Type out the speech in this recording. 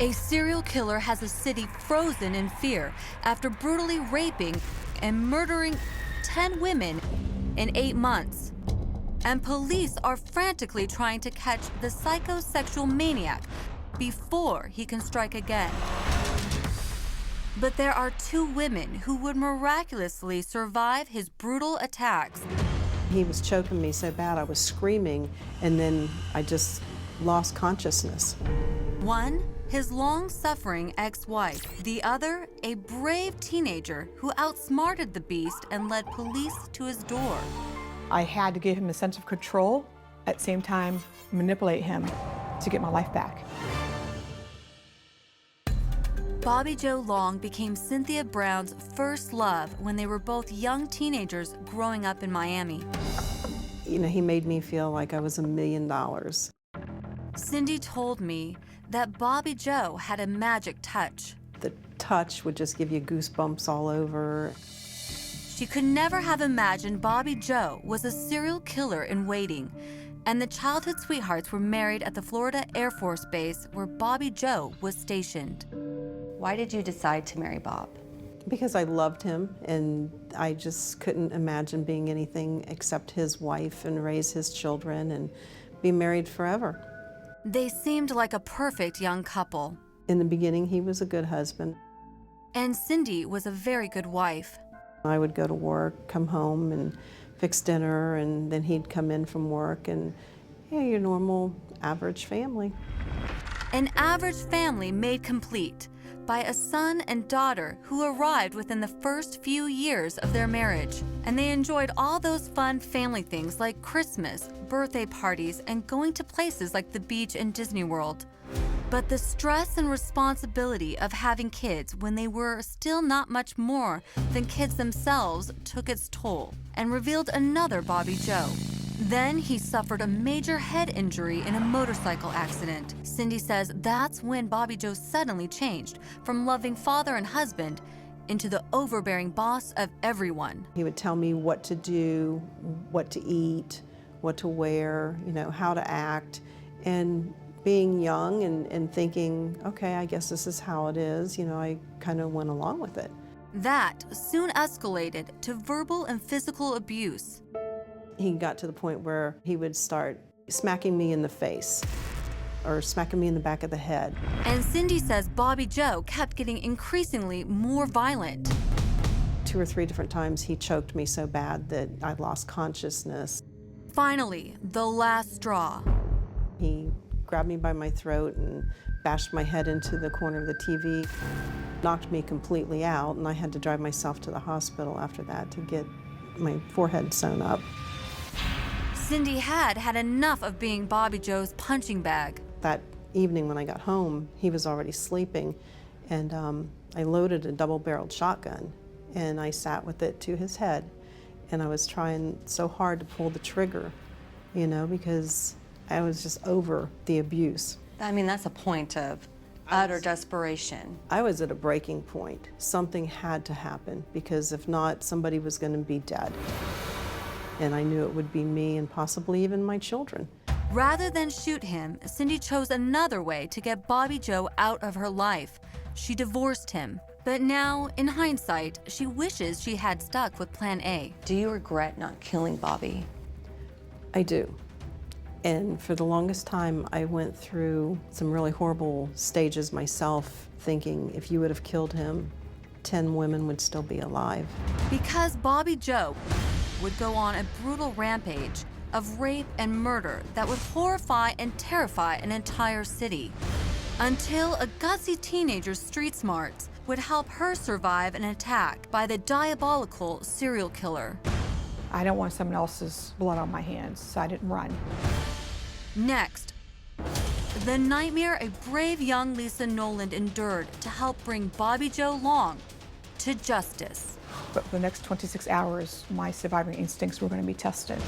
A serial killer has a city frozen in fear after brutally raping and murdering 10 women in 8 months. And police are frantically trying to catch the psychosexual maniac before he can strike again. But there are 2 women who would miraculously survive his brutal attacks. He was choking me so bad I was screaming, and then I just lost consciousness. One, his long-suffering ex-wife. The other, a brave teenager who outsmarted the beast and led police to his door. I had to give him a sense of control, at the same time manipulate him to get my life back. Bobby Joe Long became Cynthia Brown's first love when they were both young teenagers growing up in Miami. You know, he made me feel like I was $1 million. Cindy told me that Bobby Joe had a magic touch. The touch would just give you goosebumps all over. She could never have imagined Bobby Joe was a serial killer in waiting, and the childhood sweethearts were married at the Florida Air Force Base where Bobby Joe was stationed. Why did you decide to marry Bob? Because I loved him, and I just couldn't imagine being anything except his wife and raise his children and be married forever. They seemed like a perfect young couple. In the beginning, he was a good husband. And Cindy was a very good wife. I would go to work, come home and fix dinner, and then he'd come in from work, and yeah, your normal average family. An average family made complete by a son and daughter who arrived within the first few years of their marriage. And they enjoyed all those fun family things like Christmas, birthday parties, and going to places like the beach and Disney World. But the stress and responsibility of having kids when they were still not much more than kids themselves took its toll and revealed another Bobby Joe. Then he suffered a major head injury in a motorcycle accident. Cindy says that's when Bobby Joe suddenly changed from loving father and husband into the overbearing boss of everyone. He would tell me what to do, what to eat, what to wear, you know, how to act. And being young and thinking, okay, I guess this is how it is, you know, I kind of went along with it. That soon escalated to verbal and physical abuse. He got to the point where he would start smacking me in the face or smacking me in the back of the head. And Cindy says Bobby Joe kept getting increasingly more violent. 2 or 3 different times he choked me so bad that I lost consciousness. Finally, the last straw. He grabbed me by my throat and bashed my head into the corner of the TV, knocked me completely out, and I had to drive myself to the hospital after that to get my forehead sewn up. Cindy had had enough of being Bobby Joe's punching bag. That evening when I got home, he was already sleeping, and I loaded a double-barreled shotgun, and I sat with it to his head, and I was trying so hard to pull the trigger, you know, because I was just over the abuse. I mean, that's a point of utter desperation. I was at a breaking point. Something had to happen, because if not, somebody was going to be dead. And I knew it would be me and possibly even my children. Rather than shoot him, Cindy chose another way to get Bobby Joe out of her life. She divorced him. But now, in hindsight, she wishes she had stuck with Plan A. Do you regret not killing Bobby? I do. And for the longest time, I went through some really horrible stages myself, thinking if you would have killed him, 10 women would still be alive. Because Bobby Joe would go on a brutal rampage of rape and murder that would horrify and terrify an entire city, until a gutsy teenager's street smarts would help her survive an attack by the diabolical serial killer. I don't want someone else's blood on my hands, so I didn't run. Next, the nightmare a brave young Lisa Noland endured to help bring Bobby Joe Long to justice. But for the next 26 hours, my surviving instincts were going to be tested.